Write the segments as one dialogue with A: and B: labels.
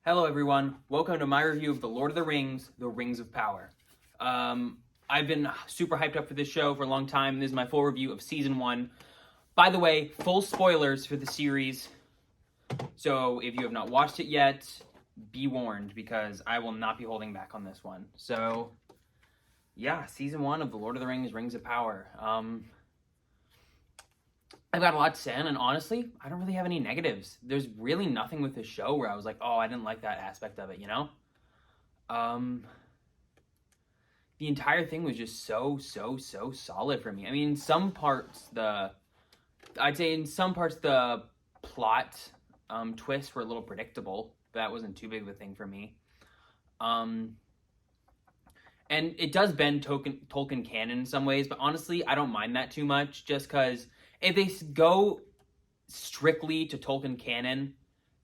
A: Hello everyone, welcome to my review of The Lord of the Rings, The Rings of Power. I've been super hyped up for this show for a long time. This is my full review of Season 1. By the way, full spoilers for the series, so if you have not watched it yet, be warned, because I will not be holding back on this one. So, yeah, Season 1 of The Lord of the Rings, Rings of Power. I've got a lot to say, and honestly, I don't really have any negatives. There's really nothing with this show where I was like, oh, I didn't like that aspect of it, you know? The entire thing was just so solid for me. I mean, in some parts, the plot twists were a little predictable, but that wasn't too big of a thing for me. And it does bend Tolkien canon in some ways, but honestly, I don't mind that too much, just because if they go strictly to Tolkien canon,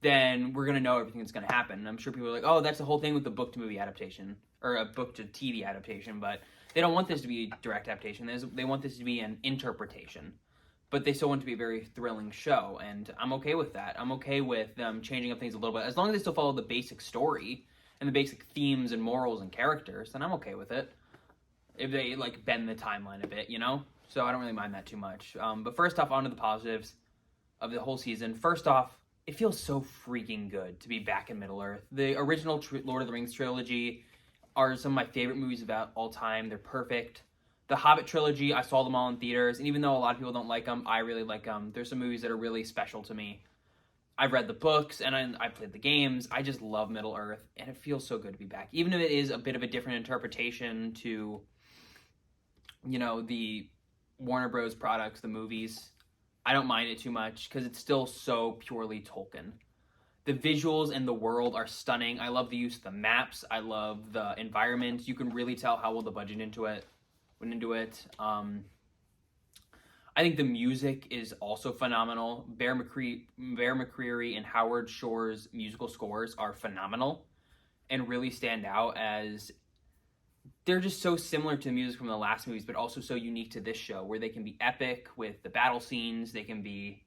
A: then we're going to know everything that's going to happen. And I'm sure people are like, oh, that's the whole thing with the book to movie adaptation, or a book to TV adaptation, but they don't want this to be a direct adaptation. They want this to be an interpretation, but they still want it to be a very thrilling show, and I'm okay with that. I'm okay with them changing up things a little bit. As long as they still follow the basic story and the basic themes and morals and characters, then I'm okay with it. If they, like, bend the timeline a bit, you know? So I don't really mind that too much. But first off, on to the positives of the whole season. First off, it feels so freaking good to be back in Middle-earth. The original Lord of the Rings trilogy are some of my favorite movies of all time. They're perfect. The Hobbit trilogy, I saw them all in theaters, and even though a lot of people don't like them, I really like them. There's some movies that are really special to me. I've read the books, and I played the games. I just love Middle-earth, and it feels so good to be back. Even if it is a bit of a different interpretation to, you know, the Warner Bros. Products, the movies, I don't mind it too much, because it's still so purely Tolkien. The visuals and the world are stunning. I love the use of the maps. I love the environment. You can really tell how well the budget went into it. I think the music is also phenomenal. Bear McCreary and Howard Shore's musical scores are phenomenal and really stand out, as they're just so similar to the music from the last movies, but also so unique to this show, where they can be epic with the battle scenes. They can be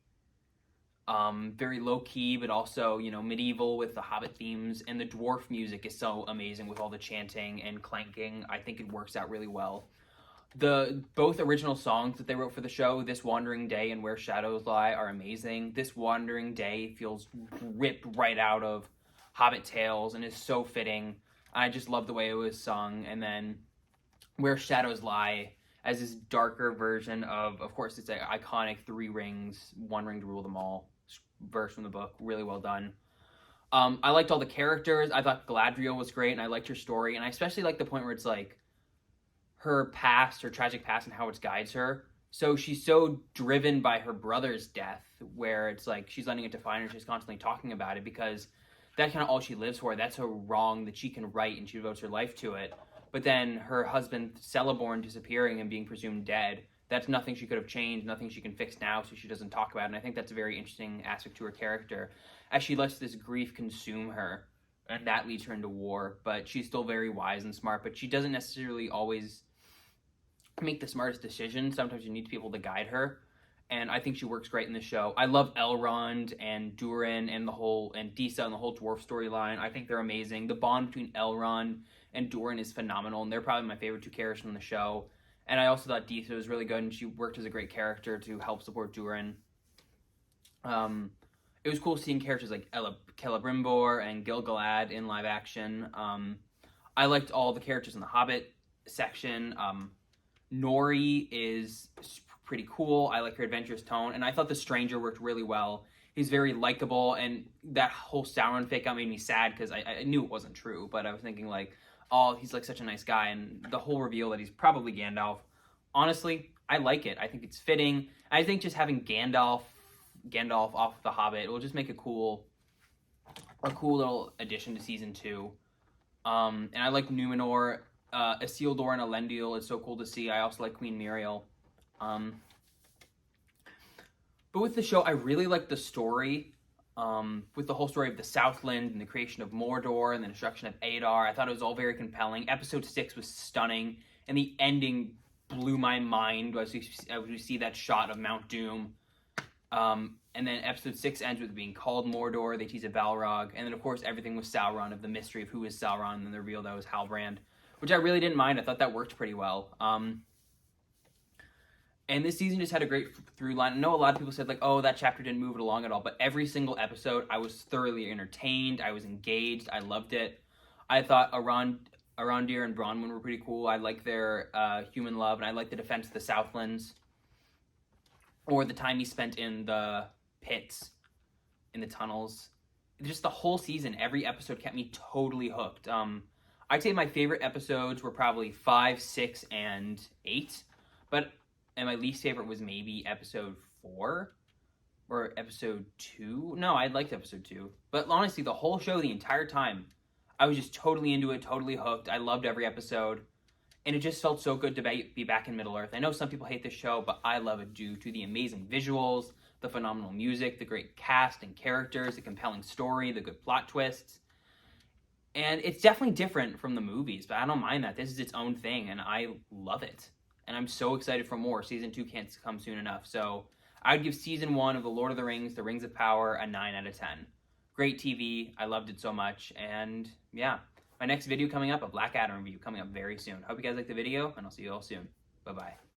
A: very low-key, but also, you know, medieval with the Hobbit themes. And the dwarf music is so amazing with all the chanting and clanking. I think it works out really well. Both original songs that they wrote for the show, This Wandering Day and Where Shadows Lie, are amazing. This Wandering Day feels ripped right out of Hobbit tales and is so fitting. I just love the way it was sung. And then Where Shadows Lie, as this darker version of course, it's an iconic 3 rings, 1 ring to rule them all verse from the book. Really well done. I liked all the characters. I thought Galadriel was great, and I liked her story. And I especially liked the point where it's like her past, her tragic past, and how it guides her. So she's so driven by her brother's death, where it's like she's letting it define her. She's constantly talking about it, because that's kind of all she lives for. That's a wrong that she can right, and she devotes her life to it. But then her husband Celeborn disappearing and being presumed dead, that's nothing she could have changed, nothing she can fix now, so she doesn't talk about it. And I think that's a very interesting aspect to her character, as she lets this grief consume her, and that leads her into war. But she's still very wise and smart, but she doesn't necessarily always make the smartest decisions. Sometimes you need people to guide her, and I think she works great in the show. I love Elrond and Durin and Disa and the whole dwarf storyline. I think they're amazing. The bond between Elrond and Durin is phenomenal, and they're probably my favorite 2 characters from the show. And I also thought Disa was really good, and she worked as a great character to help support Durin. It was cool seeing characters like Celebrimbor and Gil-Galad in live action. I liked all the characters in the Hobbit section. Nori is pretty cool. I like her adventurous tone, and I thought the Stranger worked really well. He's very likable, and that whole Sauron fake out made me sad, because I knew it wasn't true, but I was thinking like, oh, he's like such a nice guy, and the whole reveal that he's probably Gandalf, honestly, I like it. I think it's fitting. I think just having Gandalf off the Hobbit, it will just make a cool little addition to season 2. And I like Numenor. Isildur and Elendil is so cool to see. I also like Queen Muriel. But with the show, I really like the story. With the whole story of the Southland and the creation of Mordor and the destruction of Adar. I thought it was all very compelling. Episode 6 was stunning, and the ending blew my mind as we see that shot of Mount Doom And then episode 6 ends with it being called Mordor. They tease a Balrog. And then, of course, everything was Sauron, of the mystery of who is Sauron, and then the reveal that was Halbrand, which I really didn't mind. I thought that worked pretty well. And this season just had a great through line. I know a lot of people said, like, oh, that chapter didn't move it along at all. But every single episode, I was thoroughly entertained. I was engaged. I loved it. I thought Arondir and Bronwyn were pretty cool. I like their human love, and I like the defense of the Southlands. Or the time he spent in the pits, in the tunnels. Just the whole season, every episode kept me totally hooked. I'd say my favorite episodes were probably 5, 6, and 8. And my least favorite was maybe episode 4 or episode 2. No, I liked episode 2. But honestly, the whole show, the entire time, I was just totally into it, totally hooked. I loved every episode. And it just felt so good to be back in Middle-earth. I know some people hate this show, but I love it due to the amazing visuals, the phenomenal music, the great cast and characters, the compelling story, the good plot twists. And it's definitely different from the movies, but I don't mind that. This is its own thing, and I love it. And I'm so excited for more. Season 2 can't come soon enough. So I would give Season 1 of The Lord of the Rings, The Rings of Power, a 9 out of 10. Great TV. I loved it so much. And yeah, my next video coming up, a Black Adam review, coming up very soon. Hope you guys liked the video, and I'll see you all soon. Bye-bye.